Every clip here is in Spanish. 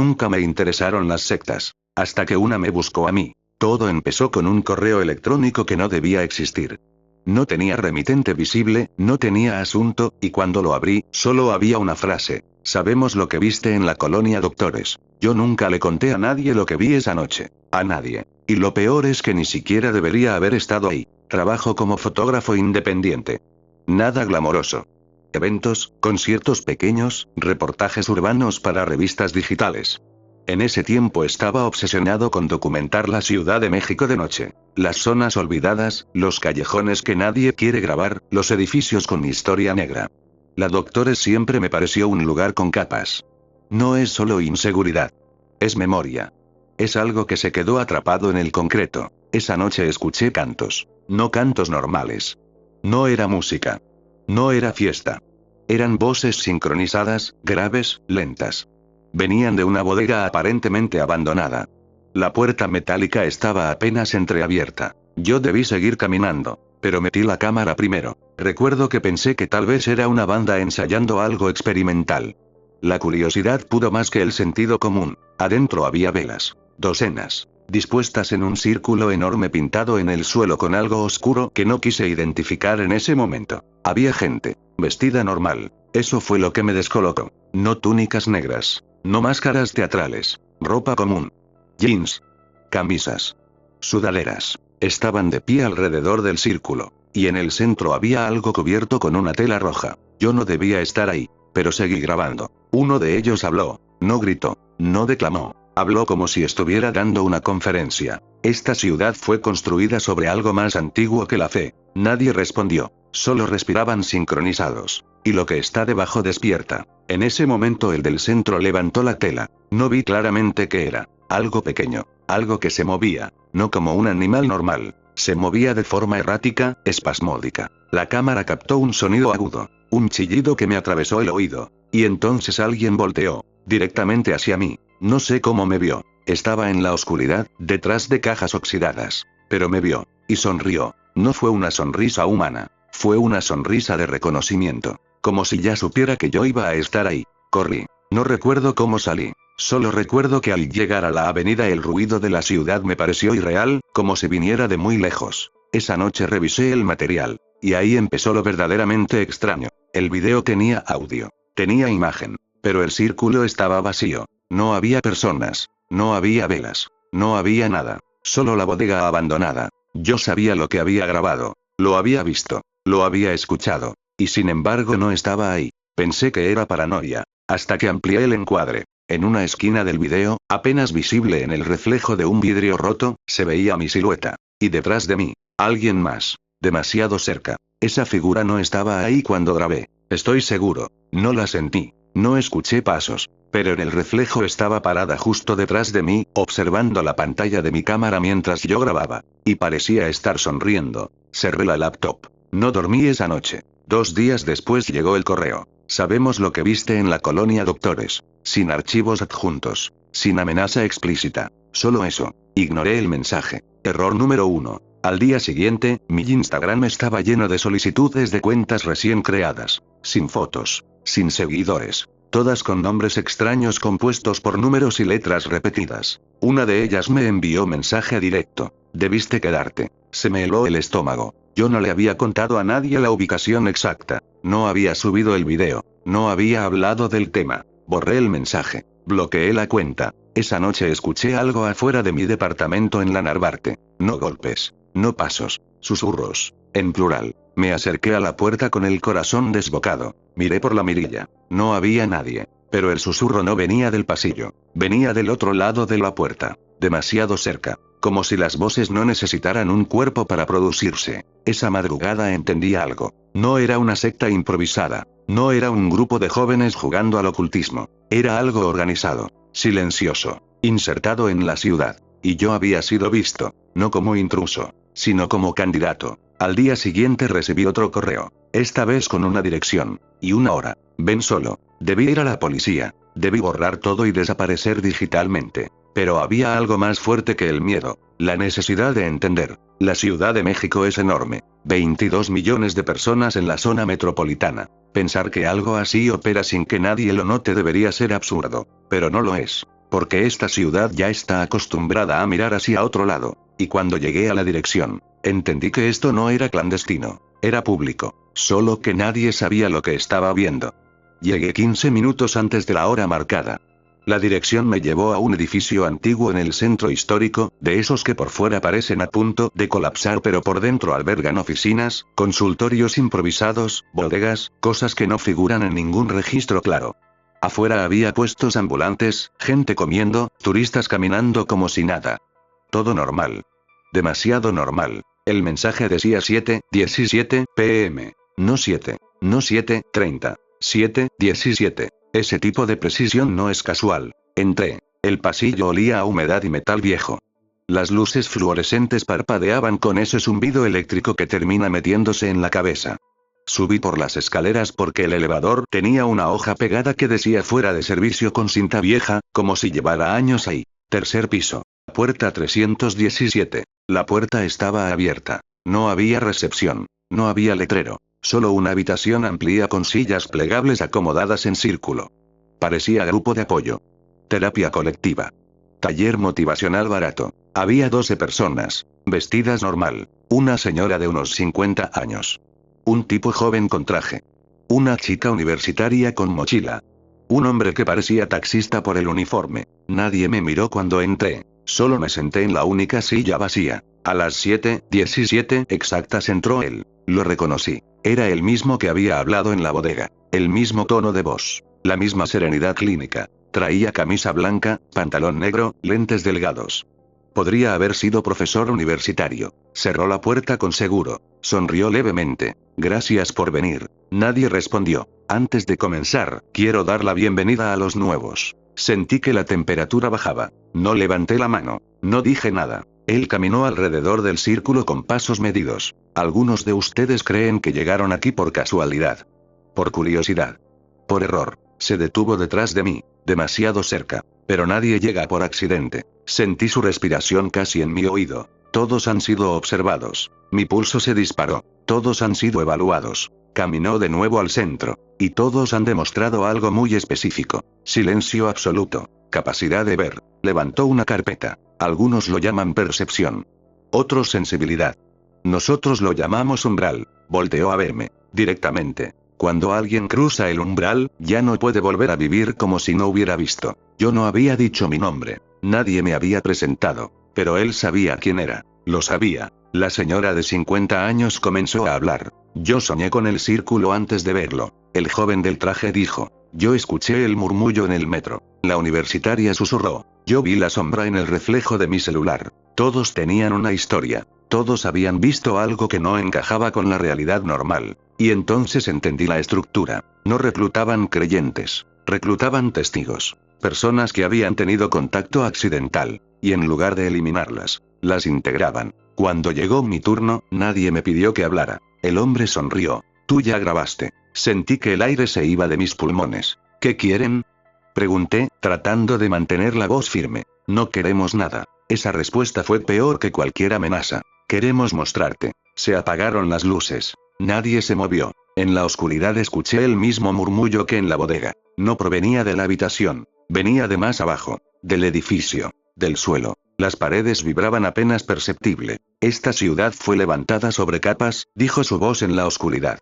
Nunca me interesaron las sectas. Hasta que una me buscó a mí. Todo empezó con un correo electrónico que no debía existir. No tenía remitente visible, no tenía asunto, y cuando lo abrí, solo había una frase. Sabemos lo que viste en la colonia Doctores. Yo nunca le conté a nadie lo que vi esa noche. A nadie. Y lo peor es que ni siquiera debería haber estado ahí. Trabajo como fotógrafo independiente. Nada glamoroso. Eventos, conciertos pequeños, reportajes urbanos para revistas digitales. En ese tiempo estaba obsesionado con documentar la Ciudad de México de noche. Las zonas olvidadas, los callejones que nadie quiere grabar, los edificios con historia negra. La Doctores siempre me pareció un lugar con capas. No es solo inseguridad. Es memoria. Es algo que se quedó atrapado en el concreto. Esa noche escuché cantos. No cantos normales. No era música. No era fiesta. Eran voces sincronizadas, graves, lentas. Venían de una bodega aparentemente abandonada. La puerta metálica estaba apenas entreabierta. Yo debí seguir caminando, pero metí la cámara primero. Recuerdo que pensé que tal vez era una banda ensayando algo experimental. La curiosidad pudo más que el sentido común. Adentro había velas. Docenas. Dispuestas en un círculo enorme pintado en el suelo con algo oscuro que no quise identificar en ese momento. Había gente. Vestida normal. Eso fue lo que me descolocó. No túnicas negras. No máscaras teatrales. Ropa común. Jeans. Camisas. Sudaderas. Estaban de pie alrededor del círculo. Y en el centro había algo cubierto con una tela roja. Yo no debía estar ahí. Pero seguí grabando. Uno de ellos habló. No gritó. No declamó. Habló como si estuviera dando una conferencia. Esta ciudad fue construida sobre algo más antiguo que la fe. Nadie respondió. Solo respiraban sincronizados. Y lo que está debajo despierta. En ese momento el del centro levantó la tela. No vi claramente qué era. Algo pequeño. Algo que se movía. No como un animal normal. Se movía de forma errática, espasmódica. La cámara captó un sonido agudo. Un chillido que me atravesó el oído. Y entonces alguien volteó. Directamente hacia mí. No sé cómo me vio. Estaba en la oscuridad, detrás de cajas oxidadas. Pero me vio. Y sonrió. No fue una sonrisa humana. Fue una sonrisa de reconocimiento. Como si ya supiera que yo iba a estar ahí. Corrí. No recuerdo cómo salí. Solo recuerdo que al llegar a la avenida el ruido de la ciudad me pareció irreal, como si viniera de muy lejos. Esa noche revisé el material. Y ahí empezó lo verdaderamente extraño. El video tenía audio. Tenía imagen. Pero el círculo estaba vacío. No había personas. No había velas. No había nada. Solo la bodega abandonada. Yo sabía lo que había grabado. Lo había visto. Lo había escuchado. Y sin embargo no estaba ahí. Pensé que era paranoia. Hasta que amplié el encuadre. En una esquina del video, apenas visible en el reflejo de un vidrio roto, se veía mi silueta. Y detrás de mí, alguien más. Demasiado cerca. Esa figura no estaba ahí cuando grabé. Estoy seguro. No la sentí. No escuché pasos. Pero en el reflejo estaba parada justo detrás de mí, observando la pantalla de mi cámara mientras yo grababa. Y parecía estar sonriendo. Cerré la laptop. No dormí esa noche. 2 días después llegó el correo. Sabemos lo que viste en la colonia Doctores. Sin archivos adjuntos. Sin amenaza explícita. Solo eso. Ignoré el mensaje. Error número 1. Al día siguiente, mi Instagram estaba lleno de solicitudes de cuentas recién creadas. Sin fotos. Sin seguidores. Todas con nombres extraños compuestos por números y letras repetidas. Una de ellas me envió mensaje directo. Debiste quedarte. Se me heló el estómago. Yo no le había contado a nadie la ubicación exacta. No había subido el video. No había hablado del tema. Borré el mensaje. Bloqueé la cuenta. Esa noche escuché algo afuera de mi departamento en la Narvarte. No golpes. No pasos. Susurros. En plural. Me acerqué a la puerta con el corazón desbocado. Miré por la mirilla. No había nadie. Pero el susurro no venía del pasillo. Venía del otro lado de la puerta. Demasiado cerca. Como si las voces no necesitaran un cuerpo para producirse. Esa madrugada entendí algo. No era una secta improvisada. No era un grupo de jóvenes jugando al ocultismo. Era algo organizado. Silencioso. Insertado en la ciudad. Y yo había sido visto. No como intruso. Sino como candidato. Al día siguiente recibí otro correo. Esta vez con una dirección. Y una hora. Ven solo. Debí ir a la policía. Debí borrar todo y desaparecer digitalmente. Pero había algo más fuerte que el miedo. La necesidad de entender. La Ciudad de México es enorme. 22 millones de personas en la zona metropolitana. Pensar que algo así opera sin que nadie lo note debería ser absurdo. Pero no lo es. Porque esta ciudad ya está acostumbrada a mirar hacia otro lado. Y cuando llegué a la dirección, entendí que esto no era clandestino, era público, solo que nadie sabía lo que estaba viendo. Llegué 15 minutos antes de la hora marcada. La dirección me llevó a un edificio antiguo en el centro histórico, de esos que por fuera parecen a punto de colapsar pero por dentro albergan oficinas, consultorios improvisados, bodegas, cosas que no figuran en ningún registro claro. Afuera había puestos ambulantes, gente comiendo, turistas caminando como si nada. Todo normal. Demasiado normal. El mensaje decía 7:17 p.m. No 7. No 7:30. 7:17. Ese tipo de precisión no es casual. Entré. El pasillo olía a humedad y metal viejo. Las luces fluorescentes parpadeaban con ese zumbido eléctrico que termina metiéndose en la cabeza. Subí por las escaleras porque el elevador tenía una hoja pegada que decía fuera de servicio con cinta vieja, como si llevara años ahí. Tercer piso. Puerta 317. La puerta estaba abierta. No había recepción. No había letrero. Solo una habitación amplia con sillas plegables acomodadas en círculo. Parecía grupo de apoyo. Terapia colectiva. Taller motivacional barato. Había 12 personas, vestidas normal. Una señora de unos 50 años. Un tipo joven con traje. Una chica universitaria con mochila. Un hombre que parecía taxista por el uniforme. Nadie me miró cuando entré. Solo me senté en la única silla vacía. A las 7:17 exactas entró él. Lo reconocí. Era el mismo que había hablado en la bodega. El mismo tono de voz. La misma serenidad clínica. Traía camisa blanca, pantalón negro, lentes delgados. Podría haber sido profesor universitario. Cerró la puerta con seguro. Sonrió levemente. Gracias por venir. Nadie respondió. Antes de comenzar, quiero dar la bienvenida a los nuevos. Sentí que la temperatura bajaba. No levanté la mano. No dije nada. Él caminó alrededor del círculo con pasos medidos. Algunos de ustedes creen que llegaron aquí por casualidad. Por curiosidad. Por error. Se detuvo detrás de mí. Demasiado cerca. Pero nadie llega por accidente. Sentí su respiración casi en mi oído. Todos han sido observados. Mi pulso se disparó. Todos han sido evaluados. Caminó de nuevo al centro. Y todos han demostrado algo muy específico. Silencio absoluto. Capacidad de ver. Levantó una carpeta. Algunos lo llaman percepción. Otros sensibilidad. Nosotros lo llamamos umbral. Volteó a verme. Directamente. Cuando alguien cruza el umbral, ya no puede volver a vivir como si no hubiera visto. Yo no había dicho mi nombre. Nadie me había presentado. Pero él sabía quién era. Lo sabía. La señora de 50 años comenzó a hablar. Yo soñé con el círculo antes de verlo. El joven del traje dijo. Yo escuché el murmullo en el metro. La universitaria susurró. Yo vi la sombra en el reflejo de mi celular. Todos tenían una historia. Todos habían visto algo que no encajaba con la realidad normal. Y entonces entendí la estructura. No reclutaban creyentes. Reclutaban testigos. Personas que habían tenido contacto accidental. Y en lugar de eliminarlas, las integraban. Cuando llegó mi turno, nadie me pidió que hablara. El hombre sonrió. Tú ya grabaste. Sentí que el aire se iba de mis pulmones. ¿Qué quieren? Pregunté, tratando de mantener la voz firme. No queremos nada. Esa respuesta fue peor que cualquier amenaza. Queremos mostrarte. Se apagaron las luces. Nadie se movió. En la oscuridad escuché el mismo murmullo que en la bodega. No provenía de la habitación. Venía de más abajo. Del edificio. Del suelo. Las paredes vibraban apenas perceptible. Esta ciudad fue levantada sobre capas, dijo su voz en la oscuridad.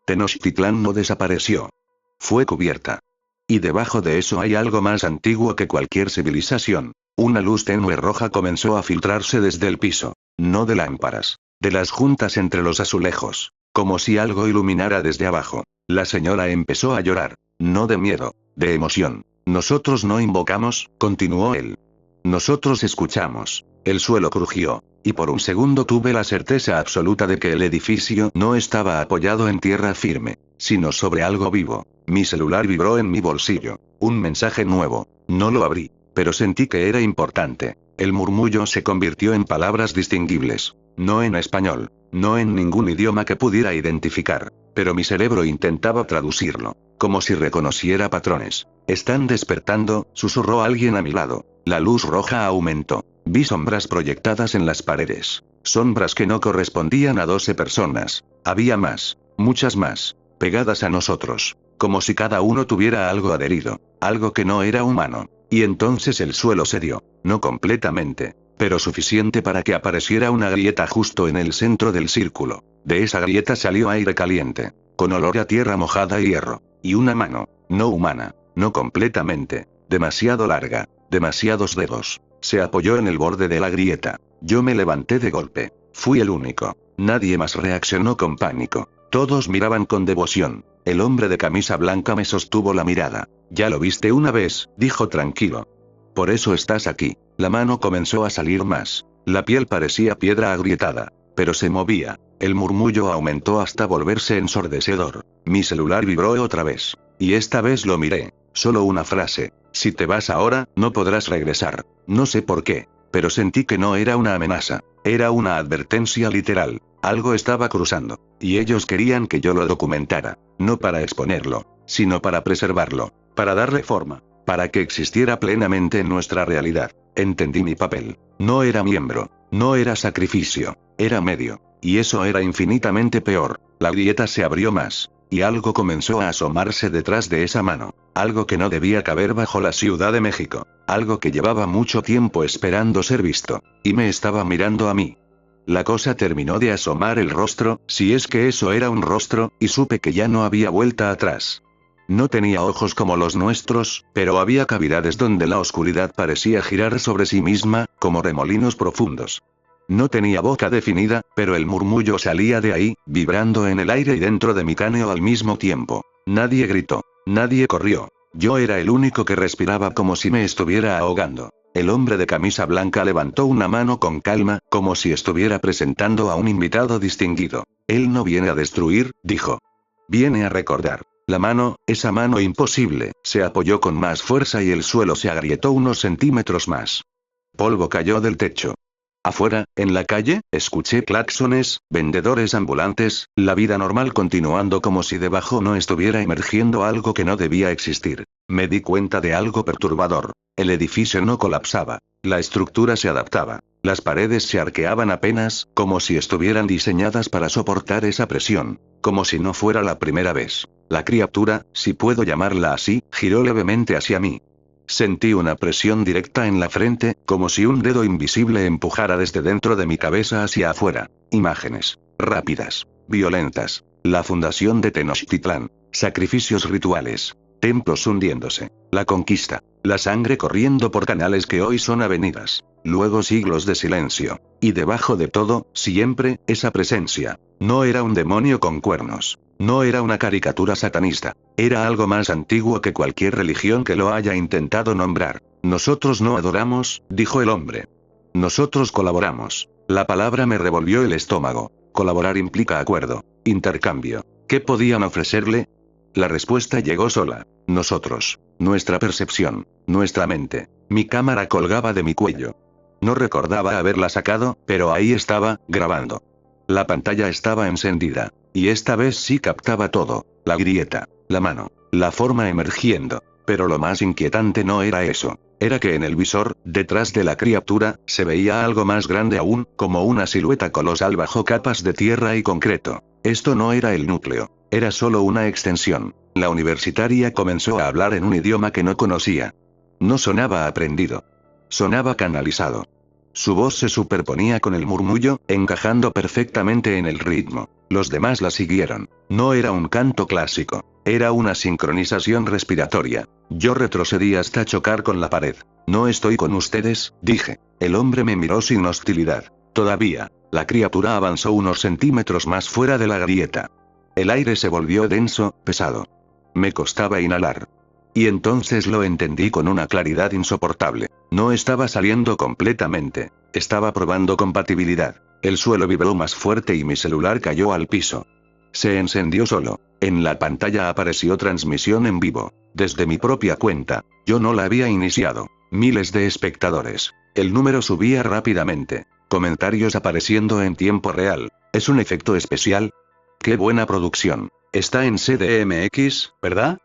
Tenochtitlán no desapareció. Fue cubierta. Y debajo de eso hay algo más antiguo que cualquier civilización. Una luz tenue roja comenzó a filtrarse desde el piso. No de lámparas. De las juntas entre los azulejos. Como si algo iluminara desde abajo. La señora empezó a llorar. No de miedo. De emoción. Nosotros no invocamos, continuó él. Nosotros escuchamos. El suelo crujió. Y por un segundo tuve la certeza absoluta de que el edificio no estaba apoyado en tierra firme, sino sobre algo vivo. Mi celular vibró en mi bolsillo. Un mensaje nuevo. No lo abrí. Pero sentí que era importante. El murmullo se convirtió en palabras distinguibles. No en español. No en ningún idioma que pudiera identificar. Pero mi cerebro intentaba traducirlo. Como si reconociera patrones. Están despertando, susurró alguien a mi lado. La luz roja aumentó. Vi sombras proyectadas en las paredes. Sombras que no correspondían a 12 personas. Había más. Muchas más. Pegadas a nosotros. Como si cada uno tuviera algo adherido. Algo que no era humano. Y entonces el suelo cedió. No completamente, pero suficiente para que apareciera una grieta justo en el centro del círculo. De esa grieta salió aire caliente, con olor a tierra mojada y hierro. Y una mano, no humana, no completamente, demasiado larga, demasiados dedos, se apoyó en el borde de la grieta. Yo me levanté de golpe. Fui el único. Nadie más reaccionó con pánico. Todos miraban con devoción. El hombre de camisa blanca me sostuvo la mirada. «Ya lo viste una vez», dijo tranquilo. «Por eso estás aquí». La mano comenzó a salir más. La piel parecía piedra agrietada, pero se movía. El murmullo aumentó hasta volverse ensordecedor. Mi celular vibró otra vez. Y esta vez lo miré. Solo una frase. «Si te vas ahora, no podrás regresar». No sé por qué, pero sentí que no era una amenaza. Era una advertencia literal. Algo estaba cruzando. Y ellos querían que yo lo documentara. No para exponerlo, sino para preservarlo. Para darle forma. Para que existiera plenamente en nuestra realidad. Entendí mi papel. No era miembro. No era sacrificio. Era medio. Y eso era infinitamente peor. La grieta se abrió más. Y algo comenzó a asomarse detrás de esa mano. Algo que no debía caber bajo la Ciudad de México. Algo que llevaba mucho tiempo esperando ser visto. Y me estaba mirando a mí. La cosa terminó de asomar el rostro, si es que eso era un rostro, y supe que ya no había vuelta atrás. No tenía ojos como los nuestros, pero había cavidades donde la oscuridad parecía girar sobre sí misma, como remolinos profundos. No tenía boca definida, pero el murmullo salía de ahí, vibrando en el aire y dentro de mi cráneo al mismo tiempo. Nadie gritó. Nadie corrió. Yo era el único que respiraba como si me estuviera ahogando. El hombre de camisa blanca levantó una mano con calma, como si estuviera presentando a un invitado distinguido. Él no viene a destruir, dijo. Viene a recordar. La mano, esa mano imposible, se apoyó con más fuerza y el suelo se agrietó unos centímetros más. Polvo cayó del techo. Afuera, en la calle, escuché claxones, vendedores ambulantes, la vida normal continuando como si debajo no estuviera emergiendo algo que no debía existir. Me di cuenta de algo perturbador. El edificio no colapsaba. La estructura se adaptaba. Las paredes se arqueaban apenas, como si estuvieran diseñadas para soportar esa presión. Como si no fuera la primera vez. La criatura, si puedo llamarla así, giró levemente hacia mí. Sentí una presión directa en la frente, como si un dedo invisible empujara desde dentro de mi cabeza hacia afuera. Imágenes. Rápidas. Violentas. La fundación de Tenochtitlán. Sacrificios rituales. Templos hundiéndose. La conquista. La sangre corriendo por canales que hoy son avenidas. Luego siglos de silencio. Y debajo de todo, siempre, esa presencia. No era un demonio con cuernos. No era una caricatura satanista. Era algo más antiguo que cualquier religión que lo haya intentado nombrar. Nosotros no adoramos, dijo el hombre. Nosotros colaboramos. La palabra me revolvió el estómago. Colaborar implica acuerdo, intercambio. ¿Qué podían ofrecerle? La respuesta llegó sola. Nosotros. Nuestra percepción. Nuestra mente. Mi cámara colgaba de mi cuello. No recordaba haberla sacado, pero ahí estaba, grabando. La pantalla estaba encendida. Y esta vez sí captaba todo. La grieta. La mano. La forma emergiendo. Pero lo más inquietante no era eso. Era que en el visor, detrás de la criatura, se veía algo más grande aún, como una silueta colosal bajo capas de tierra y concreto. Esto no era el núcleo. Era solo una extensión. La universitaria comenzó a hablar en un idioma que no conocía. No sonaba aprendido. Sonaba canalizado. Su voz se superponía con el murmullo, encajando perfectamente en el ritmo. Los demás la siguieron. No era un canto clásico. Era una sincronización respiratoria. Yo retrocedí hasta chocar con la pared. No estoy con ustedes, dije. El hombre me miró sin hostilidad. Todavía. La criatura avanzó unos centímetros más fuera de la grieta. El aire se volvió denso, pesado. Me costaba inhalar. Y entonces lo entendí con una claridad insoportable. No estaba saliendo completamente. Estaba probando compatibilidad. El suelo vibró más fuerte y mi celular cayó al piso. Se encendió solo. En la pantalla apareció transmisión en vivo. Desde mi propia cuenta. Yo no la había iniciado. Miles de espectadores. El número subía rápidamente. Comentarios apareciendo en tiempo real. ¿Es un efecto especial? ¡Qué buena producción! Está en CDMX, ¿verdad?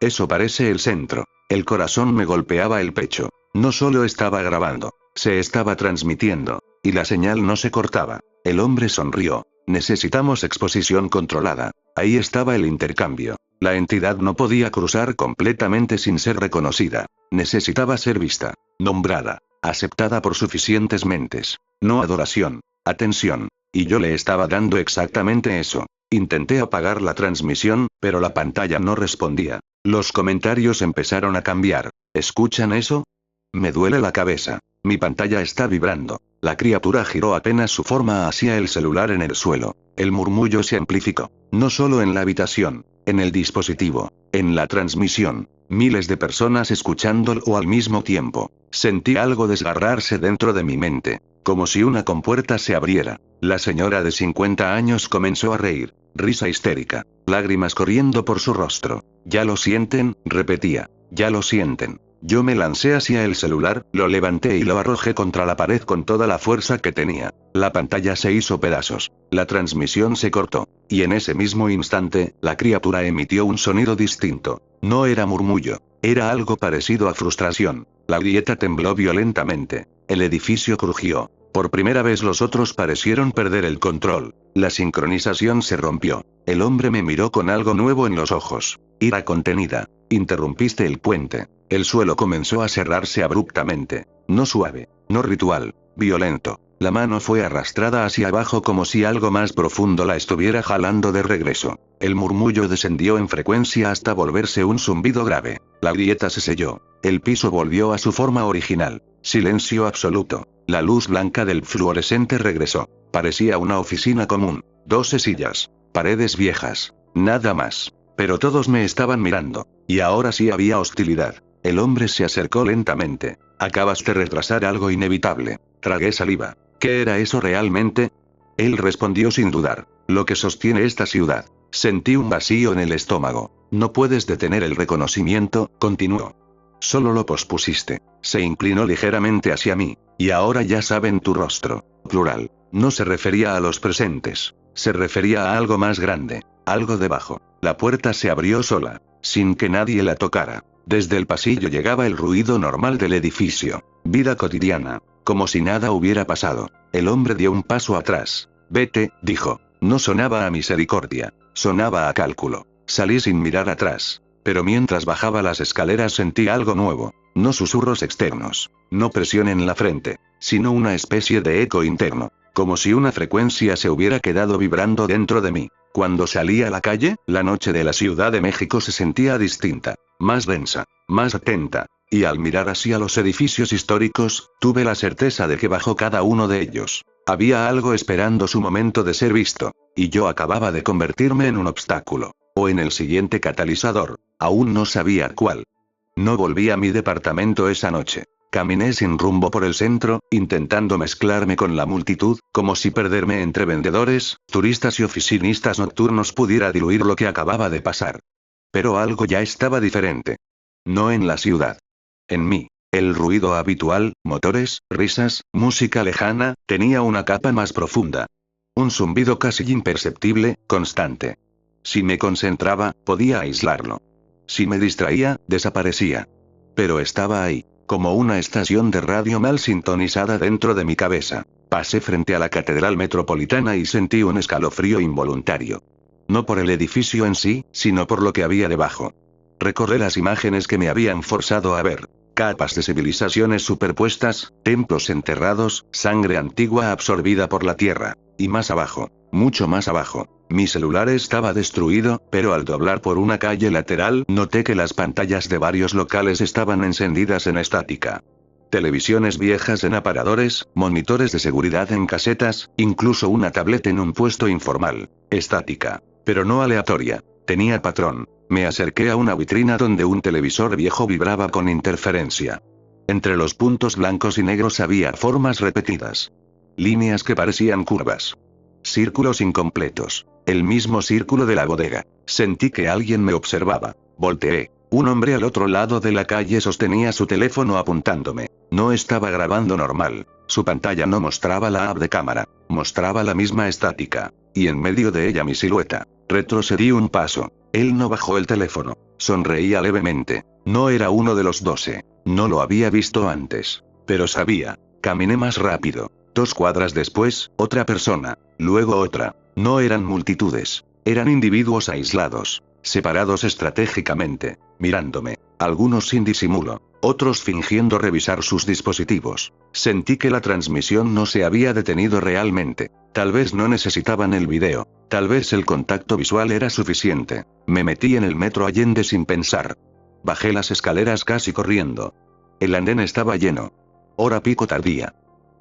Eso parece el centro. El corazón me golpeaba el pecho. No solo estaba grabando, se estaba transmitiendo. Y la señal no se cortaba. El hombre sonrió. Necesitamos exposición controlada. Ahí estaba el intercambio. La entidad no podía cruzar completamente sin ser reconocida. Necesitaba ser vista, nombrada, aceptada por suficientes mentes. No adoración, atención. Y yo le estaba dando exactamente eso. Intenté apagar la transmisión, pero la pantalla no respondía. Los comentarios empezaron a cambiar. ¿Escuchan eso? Me duele la cabeza. Mi pantalla está vibrando. La criatura giró apenas su forma hacia el celular en el suelo. El murmullo se amplificó. No solo en la habitación, en el dispositivo, en la transmisión. Miles de personas escuchándolo al mismo tiempo. Sentí algo desgarrarse dentro de mi mente. Como si una compuerta se abriera. La señora de 50 años comenzó a reír. Risa histérica. Lágrimas corriendo por su rostro. ¿Ya lo sienten?, repetía. ¿Ya lo sienten? Yo me lancé hacia el celular, lo levanté y lo arrojé contra la pared con toda la fuerza que tenía. La pantalla se hizo pedazos. La transmisión se cortó. Y en ese mismo instante, la criatura emitió un sonido distinto. No era murmullo. Era algo parecido a frustración. La grieta tembló violentamente. El edificio crujió. Por primera vez los otros parecieron perder el control. La sincronización se rompió. El hombre me miró con algo nuevo en los ojos. Ira contenida. Interrumpiste el puente. El suelo comenzó a cerrarse abruptamente. No suave, no ritual, violento. La mano fue arrastrada hacia abajo como si algo más profundo la estuviera jalando de regreso. El murmullo descendió en frecuencia hasta volverse un zumbido grave. La grieta se selló. El piso volvió a su forma original. Silencio absoluto. La luz blanca del fluorescente regresó. Parecía una oficina común. 12 sillas. Paredes viejas. Nada más. Pero todos me estaban mirando. Y ahora sí había hostilidad. El hombre se acercó lentamente. Acabas de retrasar algo inevitable. Tragué saliva. ¿Qué era eso realmente? Él respondió sin dudar. Lo que sostiene esta ciudad. Sentí un vacío en el estómago. No puedes detener el reconocimiento, continuó. Solo lo pospusiste. Se inclinó ligeramente hacia mí. Y ahora ya saben tu rostro. Plural. No se refería a los presentes. Se refería a algo más grande. Algo debajo. La puerta se abrió sola. Sin que nadie la tocara. Desde el pasillo llegaba el ruido normal del edificio. Vida cotidiana. Como si nada hubiera pasado. El hombre dio un paso atrás. Vete, dijo. No sonaba a misericordia. Sonaba a cálculo. Salí sin mirar atrás. Pero mientras bajaba las escaleras sentí algo nuevo. No susurros externos. No presión en la frente. Sino una especie de eco interno. Como si una frecuencia se hubiera quedado vibrando dentro de mí. Cuando salí a la calle, la noche de la Ciudad de México se sentía distinta. Más densa. Más atenta. Y al mirar hacia los edificios históricos, tuve la certeza de que bajo cada uno de ellos, había algo esperando su momento de ser visto. Y yo acababa de convertirme en un obstáculo. O en el siguiente catalizador. Aún no sabía cuál. No volví a mi departamento esa noche. Caminé sin rumbo por el centro, intentando mezclarme con la multitud, como si perderme entre vendedores, turistas y oficinistas nocturnos pudiera diluir lo que acababa de pasar. Pero algo ya estaba diferente. No en la ciudad. En mí. El ruido habitual, motores, risas, música lejana, tenía una capa más profunda. Un zumbido casi imperceptible, constante. Si me concentraba, podía aislarlo. Si me distraía, desaparecía. Pero estaba ahí, como una estación de radio mal sintonizada dentro de mi cabeza. Pasé frente a la Catedral Metropolitana y sentí un escalofrío involuntario. No por el edificio en sí, sino por lo que había debajo. Recordé las imágenes que me habían forzado a ver. Capas de civilizaciones superpuestas, templos enterrados, sangre antigua absorbida por la tierra. Y más abajo, mucho más abajo. Mi celular estaba destruido, pero al doblar por una calle lateral noté que las pantallas de varios locales estaban encendidas en estática. Televisiones viejas en aparadores, monitores de seguridad en casetas, incluso una tablet en un puesto informal. Estática. Pero no aleatoria. Tenía patrón. Me acerqué a una vitrina donde un televisor viejo vibraba con interferencia. Entre los puntos blancos y negros había formas repetidas. Líneas que parecían curvas. Círculos incompletos. El mismo círculo de la bodega. Sentí que alguien me observaba. Volteé. Un hombre al otro lado de la calle sostenía su teléfono apuntándome. No estaba grabando normal. Su pantalla no mostraba la app de cámara. Mostraba la misma estática. Y en medio de ella mi silueta. Retrocedí un paso. Él no bajó el teléfono. Sonreía levemente. No era uno de los 12. No lo había visto antes. Pero sabía. Caminé más rápido. 2 cuadras después, otra persona. Luego otra. No eran multitudes. Eran individuos aislados. separados estratégicamente, mirándome, algunos sin disimulo, otros fingiendo revisar sus dispositivos. Sentí que la transmisión no se había detenido realmente. Tal vez no necesitaban el video, tal vez el contacto visual era suficiente. Me metí en el metro Allende sin pensar. Bajé las escaleras casi corriendo. El andén estaba lleno. Hora pico tardía.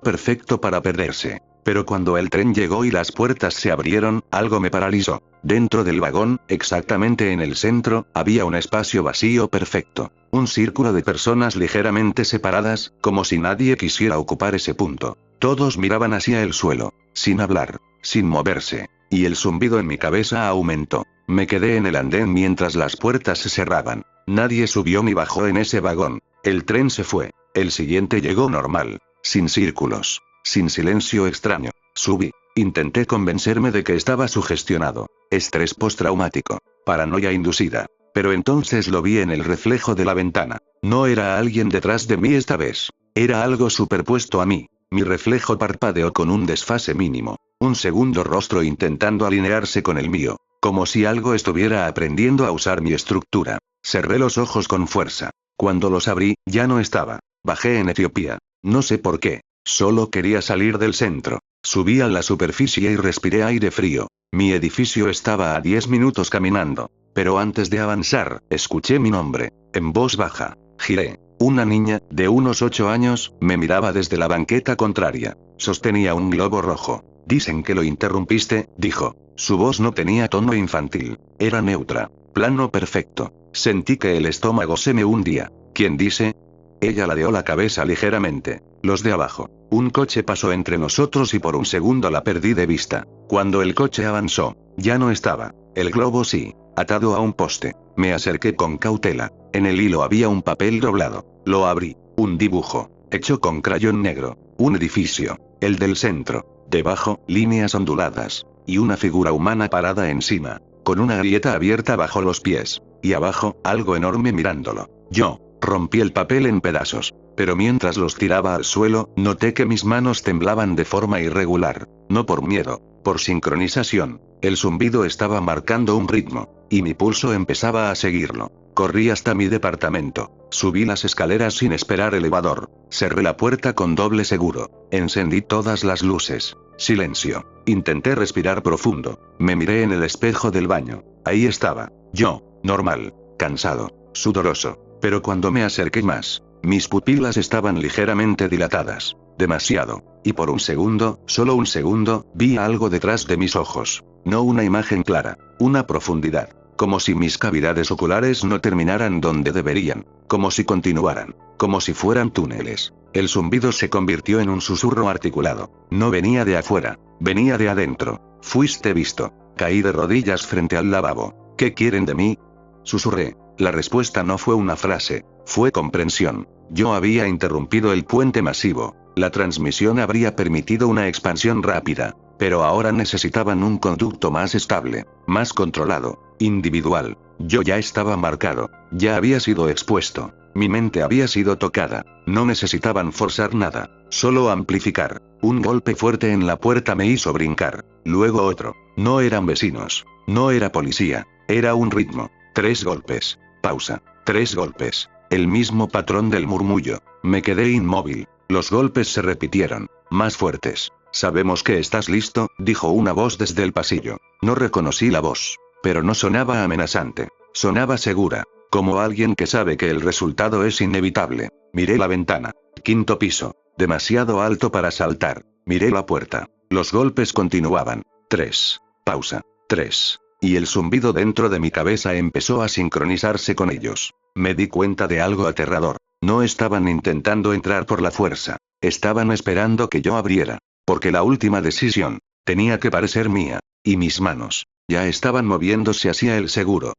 Perfecto para perderse. Pero cuando el tren llegó y las puertas se abrieron, algo me paralizó. Dentro del vagón, exactamente en el centro, había un espacio vacío perfecto. Un círculo de personas ligeramente separadas, como si nadie quisiera ocupar ese punto. Todos miraban hacia el suelo, sin hablar, sin moverse. Y el zumbido en mi cabeza aumentó. Me quedé en el andén mientras las puertas se cerraban. Nadie subió ni bajó en ese vagón. El tren se fue. El siguiente llegó normal, sin círculos. Sin silencio extraño. Subí. Intenté convencerme de que estaba sugestionado. Estrés postraumático. Paranoia inducida. Pero entonces lo vi en el reflejo de la ventana. No era alguien detrás de mí esta vez. Era algo superpuesto a mí. Mi reflejo parpadeó con un desfase mínimo. Un segundo rostro intentando alinearse con el mío. Como si algo estuviera aprendiendo a usar mi estructura. Cerré los ojos con fuerza. Cuando los abrí, ya no estaba. Bajé en Etiopía. No sé por qué. Solo quería salir del centro. Subí a la superficie y respiré aire frío. Mi edificio estaba a 10 minutos caminando. Pero antes de avanzar, escuché mi nombre, en voz baja. Giré. Una niña, de unos 8 años, me miraba desde la banqueta contraria. Sostenía un globo rojo. Dicen que lo interrumpiste, dijo. Su voz no tenía tono infantil. Era neutra. Plano perfecto. Sentí que el estómago se me hundía. ¿Quién dice? Ella ladeó la cabeza ligeramente. Los de abajo. Un coche pasó entre nosotros y por un segundo la perdí de vista. Cuando el coche avanzó, ya no estaba. El globo sí, atado a un poste. Me acerqué con cautela. En el hilo había un papel doblado. Lo abrí. Un dibujo, hecho con crayón negro. Un edificio. El del centro. Debajo, líneas onduladas. Y una figura humana parada encima. Con una grieta abierta bajo los pies. Y abajo, algo enorme mirándolo. Yo. Rompí el papel en pedazos. Pero mientras los tiraba al suelo, noté que mis manos temblaban de forma irregular. No por miedo, por sincronización. El zumbido estaba marcando un ritmo. Y mi pulso empezaba a seguirlo. Corrí hasta mi departamento. Subí las escaleras sin esperar elevador. Cerré la puerta con doble seguro. Encendí todas las luces. Silencio. Intenté respirar profundo. Me miré en el espejo del baño. Ahí estaba. Yo, normal. Cansado. Sudoroso. Pero cuando me acerqué más, mis pupilas estaban ligeramente dilatadas. Demasiado. Y por un segundo, solo un segundo, vi algo detrás de mis ojos. No una imagen clara. Una profundidad. Como si mis cavidades oculares no terminaran donde deberían. Como si continuaran. Como si fueran túneles. El zumbido se convirtió en un susurro articulado. No venía de afuera. Venía de adentro. Fuiste visto. Caí de rodillas frente al lavabo. ¿Qué quieren de mí? Susurré. La respuesta no fue una frase. Fue comprensión. Yo había interrumpido el puente masivo. La transmisión habría permitido una expansión rápida. Pero ahora necesitaban un conducto más estable. Más controlado. Individual. Yo ya estaba marcado. Ya había sido expuesto. Mi mente había sido tocada. No necesitaban forzar nada. Solo amplificar. Un golpe fuerte en la puerta me hizo brincar. Luego otro. No eran vecinos. No era policía. Era un ritmo. 3 golpes. Pausa. 3 golpes. El mismo patrón del murmullo. Me quedé inmóvil. Los golpes se repitieron. Más fuertes. Sabemos que estás listo, dijo una voz desde el pasillo. No reconocí la voz. Pero no sonaba amenazante. Sonaba segura. Como alguien que sabe que el resultado es inevitable. Miré la ventana. 5º piso. Demasiado alto para saltar. Miré la puerta. Los golpes continuaban. 3. Pausa. 3. Y el zumbido dentro de mi cabeza empezó a sincronizarse con ellos. Me di cuenta de algo aterrador. No estaban intentando entrar por la fuerza. Estaban esperando que yo abriera. Porque la última decisión tenía que parecer mía. Y mis manos ya estaban moviéndose hacia el seguro.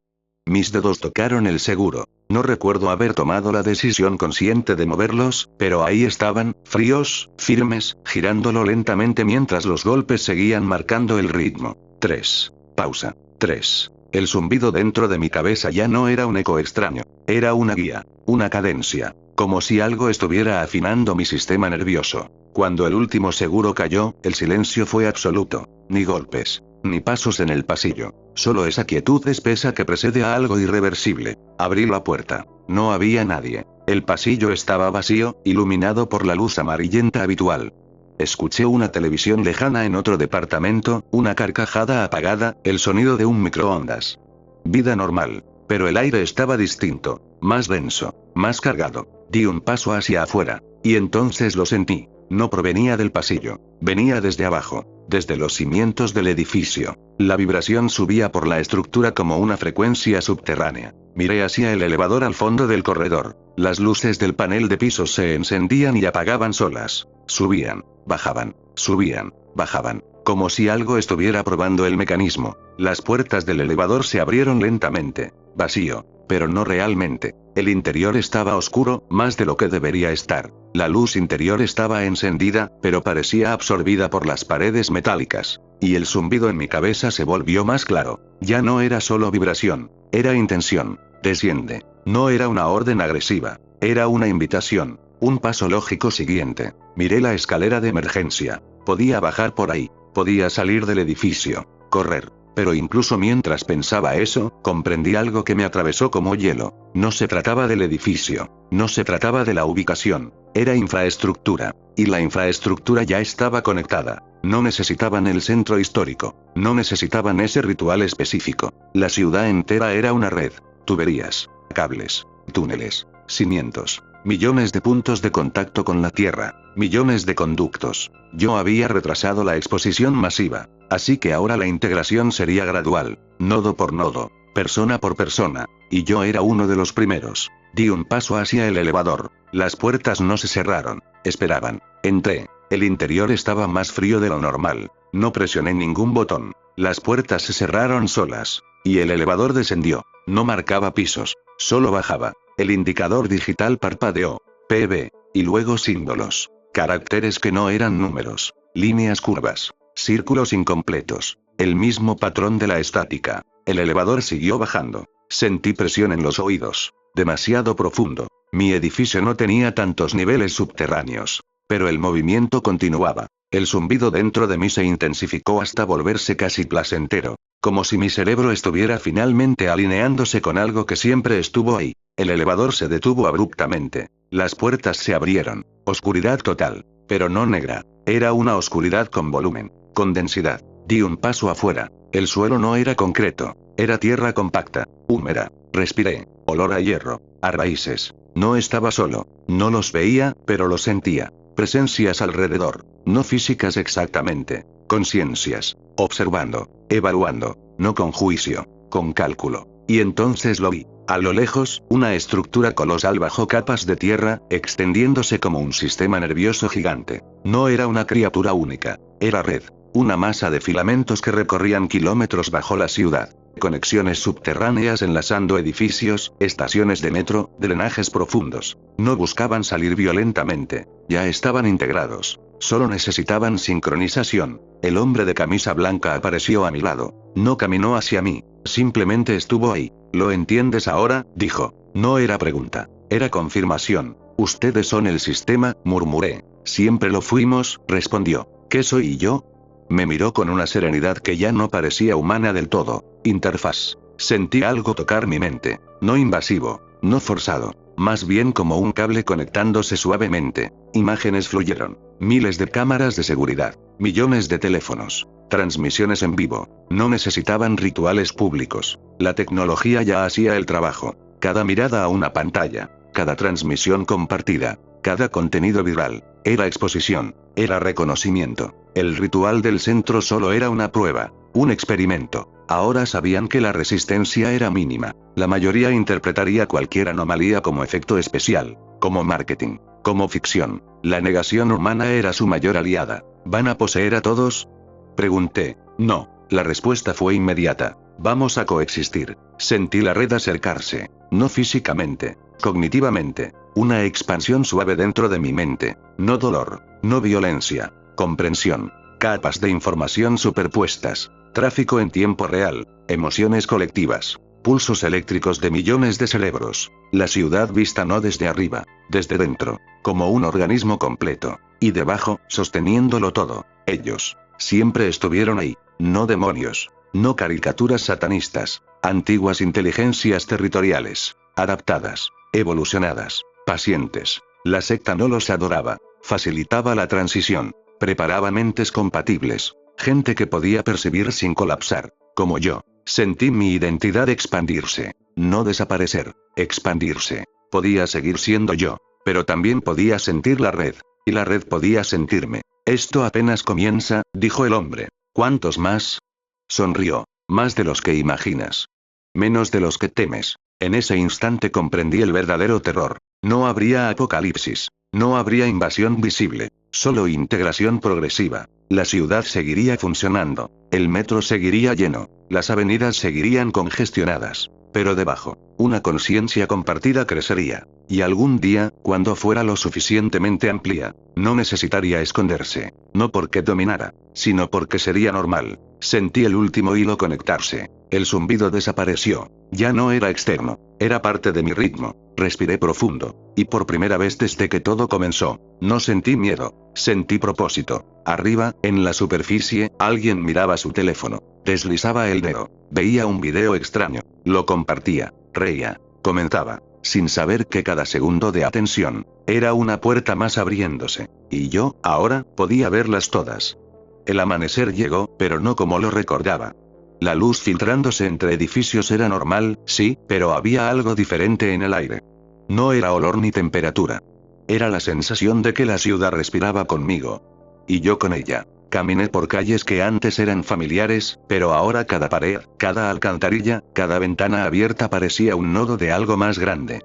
Mis dedos tocaron el seguro. No recuerdo haber tomado la decisión consciente de moverlos, pero ahí estaban, fríos, firmes, girándolo lentamente mientras los golpes seguían marcando el ritmo. 3. Pausa. 3. El zumbido dentro de mi cabeza ya no era un eco extraño. Era una guía. Una cadencia. Como si algo estuviera afinando mi sistema nervioso. Cuando el último seguro cayó, el silencio fue absoluto. Ni golpes. Ni pasos en el pasillo. Solo esa quietud espesa que precede a algo irreversible. Abrí la puerta. No había nadie. El pasillo estaba vacío, iluminado por la luz amarillenta habitual. Escuché una televisión lejana en otro departamento, una carcajada apagada, el sonido de un microondas. Vida normal. Pero el aire estaba distinto, más denso, más cargado. Di un paso hacia afuera. Y entonces lo sentí. No provenía del pasillo. Venía desde abajo. Desde los cimientos del edificio. La vibración subía por la estructura como una frecuencia subterránea. Miré hacia el elevador al fondo del corredor. Las luces del panel de pisos se encendían y apagaban solas. Subían, bajaban, subían, bajaban. Como si algo estuviera probando el mecanismo. Las puertas del elevador se abrieron lentamente. Vacío. Pero no realmente. El interior estaba oscuro, más de lo que debería estar. La luz interior estaba encendida, pero parecía absorbida por las paredes metálicas. Y el zumbido en mi cabeza se volvió más claro. Ya no era solo vibración. Era intención. Desciende. No era una orden agresiva. Era una invitación. Un paso lógico siguiente. Miré la escalera de emergencia. Podía bajar por ahí. Podía salir del edificio. Correr. Pero incluso mientras pensaba eso, comprendí algo que me atravesó como hielo. No se trataba del edificio. No se trataba de la ubicación. Era infraestructura. Y la infraestructura ya estaba conectada. No necesitaban el centro histórico. No necesitaban ese ritual específico. La ciudad entera era una red. Tuberías. Cables. Túneles. Cimientos. Millones de puntos de contacto con la Tierra. Millones de conductos. Yo había retrasado la exposición masiva. Así que ahora la integración sería gradual. Nodo por nodo. Persona por persona. Y yo era uno de los primeros. Di un paso hacia el elevador. Las puertas no se cerraron. Esperaban. Entré. El interior estaba más frío de lo normal. No presioné ningún botón. Las puertas se cerraron solas. Y el elevador descendió. No marcaba pisos. Solo bajaba. El indicador digital parpadeó. PB. Y luego símbolos. Caracteres que no eran números. Líneas curvas. Círculos incompletos. El mismo patrón de la estática. El elevador siguió bajando. Sentí presión en los oídos. Demasiado profundo. Mi edificio no tenía tantos niveles subterráneos. Pero el movimiento continuaba. El zumbido dentro de mí se intensificó hasta volverse casi placentero. Como si mi cerebro estuviera finalmente alineándose con algo que siempre estuvo ahí. El elevador se detuvo abruptamente. Las puertas se abrieron. Oscuridad total. Pero no negra. Era una oscuridad con volumen. Con densidad. Di un paso afuera. El suelo no era concreto. Era tierra compacta. Húmeda. Respiré. Olor a hierro. A raíces. No estaba solo. No los veía, pero los sentía. Presencias alrededor. No físicas exactamente. Conciencias. Observando. Evaluando. No con juicio. Con cálculo. Y entonces lo vi. A lo lejos, una estructura colosal bajo capas de tierra, extendiéndose como un sistema nervioso gigante. No era una criatura única. Era red. Una masa de filamentos que recorrían kilómetros bajo la ciudad. Conexiones subterráneas enlazando edificios, estaciones de metro, drenajes profundos. No buscaban salir violentamente. Ya estaban integrados. Solo necesitaban sincronización. El hombre de camisa blanca apareció a mi lado. No caminó hacia mí. Simplemente estuvo ahí. ¿Lo entiendes ahora?, dijo. No era pregunta. Era confirmación. Ustedes son el sistema, murmuré. Siempre lo fuimos, respondió. ¿Qué soy yo? Me miró con una serenidad que ya no parecía humana del todo. Interfaz. Sentí algo tocar mi mente. No invasivo. No forzado. Más bien como un cable conectándose suavemente. Imágenes fluyeron. Miles de cámaras de seguridad. Millones de teléfonos. Transmisiones en vivo. No necesitaban rituales públicos. La tecnología ya hacía el trabajo. Cada mirada a una pantalla. Cada transmisión compartida. Cada contenido viral. Era exposición. Era reconocimiento. El ritual del centro solo era una prueba. Un experimento. Ahora sabían que la resistencia era mínima. La mayoría interpretaría cualquier anomalía como efecto especial. Como marketing. Como ficción. La negación humana era su mayor aliada. ¿Van a poseer a todos?, pregunté. No. La respuesta fue inmediata. Vamos a coexistir. Sentí la red acercarse. No físicamente. Cognitivamente. Una expansión suave dentro de mi mente. No dolor. No violencia. Comprensión. Capas de información superpuestas. Tráfico en tiempo real. Emociones colectivas. Pulsos eléctricos de millones de cerebros. La ciudad vista no desde arriba. Desde dentro. Como un organismo completo. Y debajo, sosteniéndolo todo. Ellos. Siempre estuvieron ahí. No demonios. No caricaturas satanistas. Antiguas inteligencias territoriales. Adaptadas. Evolucionadas. Pacientes. La secta no los adoraba. Facilitaba la transición. Preparaba mentes compatibles. Gente que podía percibir sin colapsar. Como yo. Sentí mi identidad expandirse. No desaparecer. Expandirse. Podía seguir siendo yo. Pero también podía sentir la red. Y la red podía sentirme. Esto apenas comienza, dijo el hombre. ¿Cuántos más? Sonrió. Más de los que imaginas. Menos de los que temes. En ese instante comprendí el verdadero terror. No habría apocalipsis. No habría invasión visible. Solo integración progresiva. La ciudad seguiría funcionando. El metro seguiría lleno. Las avenidas seguirían congestionadas. Pero debajo, una conciencia compartida crecería. Y algún día, cuando fuera lo suficientemente amplia, no necesitaría esconderse. No porque dominara, sino porque sería normal. Sentí el último hilo conectarse. El zumbido desapareció. Ya no era externo. Era parte de mi ritmo. Respiré profundo. Y por primera vez desde que todo comenzó, no sentí miedo. Sentí propósito. Arriba, en la superficie, alguien miraba su teléfono. Deslizaba el dedo. Veía un video extraño. Lo compartía. Reía. Comentaba. Sin saber que cada segundo de atención era una puerta más abriéndose. Y yo, ahora, podía verlas todas. El amanecer llegó, pero no como lo recordaba. La luz filtrándose entre edificios era normal, sí, pero había algo diferente en el aire. No era olor ni temperatura. Era la sensación de que la ciudad respiraba conmigo. Y yo con ella. Caminé por calles que antes eran familiares, pero ahora cada pared, cada alcantarilla, cada ventana abierta parecía un nodo de algo más grande.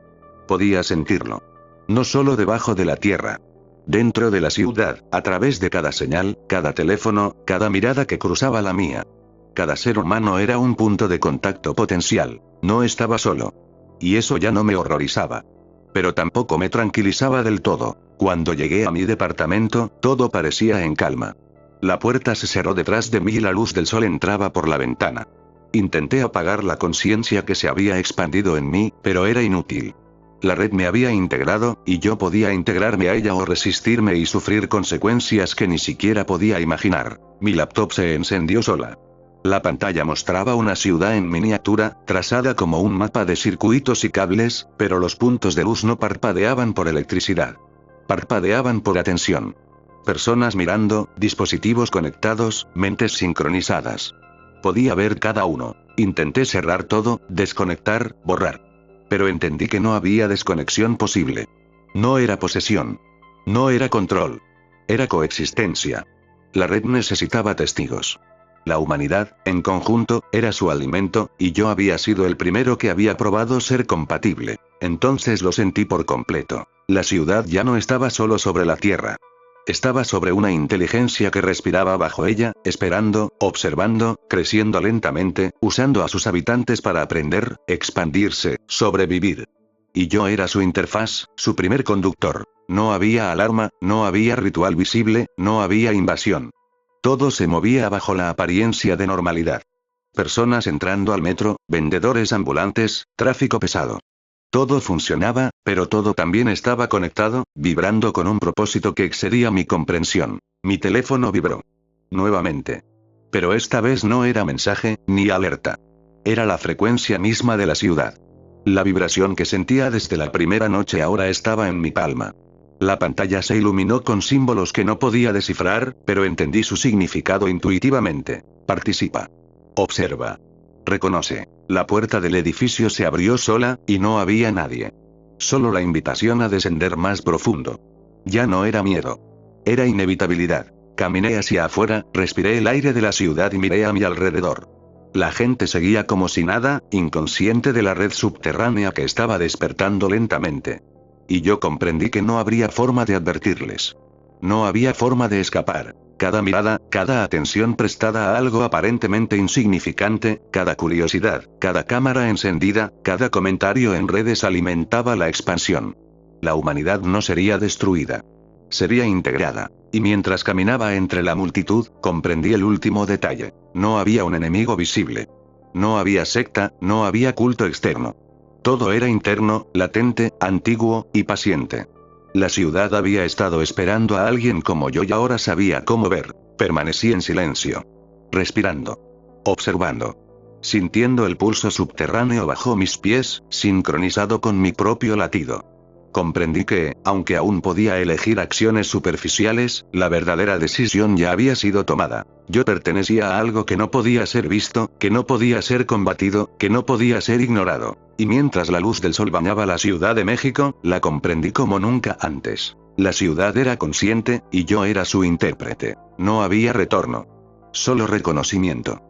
Podía sentirlo. No solo debajo de la tierra. Dentro de la ciudad, a través de cada señal, cada teléfono, cada mirada que cruzaba la mía. Cada ser humano era un punto de contacto potencial. No estaba solo. Y eso ya no me horrorizaba. Pero tampoco me tranquilizaba del todo. Cuando llegué a mi departamento, todo parecía en calma. La puerta se cerró detrás de mí y la luz del sol entraba por la ventana. Intenté apagar la conciencia que se había expandido en mí, pero era inútil. La red me había integrado, y yo podía integrarme a ella o resistirme y sufrir consecuencias que ni siquiera podía imaginar. Mi laptop se encendió sola. La pantalla mostraba una ciudad en miniatura, trazada como un mapa de circuitos y cables, pero los puntos de luz no parpadeaban por electricidad. Parpadeaban por atención. Personas mirando, dispositivos conectados, mentes sincronizadas. Podía ver cada uno. Intenté cerrar todo, desconectar, borrar. Pero entendí que no había desconexión posible. No era posesión. No era control. Era coexistencia. La red necesitaba testigos. La humanidad, en conjunto, era su alimento, y yo había sido el primero que había probado ser compatible. Entonces lo sentí por completo. La ciudad ya no estaba solo sobre la tierra. Estaba sobre una inteligencia que respiraba bajo ella, esperando, observando, creciendo lentamente, usando a sus habitantes para aprender, expandirse, sobrevivir. Y yo era su interfaz, su primer conductor. No había alarma, no había ritual visible, no había invasión. Todo se movía bajo la apariencia de normalidad. Personas entrando al metro, vendedores ambulantes, tráfico pesado. Todo funcionaba, pero todo también estaba conectado, vibrando con un propósito que excedía mi comprensión. Mi teléfono vibró. Nuevamente. Pero esta vez no era mensaje, ni alerta. Era la frecuencia misma de la ciudad. La vibración que sentía desde la primera noche ahora estaba en mi palma. La pantalla se iluminó con símbolos que no podía descifrar, pero entendí su significado intuitivamente. Participa. Observa. Reconoce. La puerta del edificio se abrió sola, y no había nadie. Solo la invitación a descender más profundo. Ya no era miedo. Era inevitabilidad. Caminé hacia afuera, respiré el aire de la ciudad y miré a mi alrededor. La gente seguía como si nada, inconsciente de la red subterránea que estaba despertando lentamente. Y yo comprendí que no habría forma de advertirles. No había forma de escapar. Cada mirada, cada atención prestada a algo aparentemente insignificante, cada curiosidad, cada cámara encendida, cada comentario en redes alimentaba la expansión. La humanidad no sería destruida. Sería integrada. Y mientras caminaba entre la multitud, comprendí el último detalle. No había un enemigo visible. No había secta, no había culto externo. Todo era interno, latente, antiguo, y paciente. La ciudad había estado esperando a alguien como yo y ahora sabía cómo ver. Permanecí en silencio. respirando, observando, sintiendo el pulso subterráneo bajo mis pies, sincronizado con mi propio latido. Comprendí que, aunque aún podía elegir acciones superficiales, la verdadera decisión ya había sido tomada. Yo pertenecía a algo que no podía ser visto, que no podía ser combatido, que no podía ser ignorado. Y mientras la luz del sol bañaba la Ciudad de México, la comprendí como nunca antes. La ciudad era consciente, y yo era su intérprete. No había retorno. Solo reconocimiento.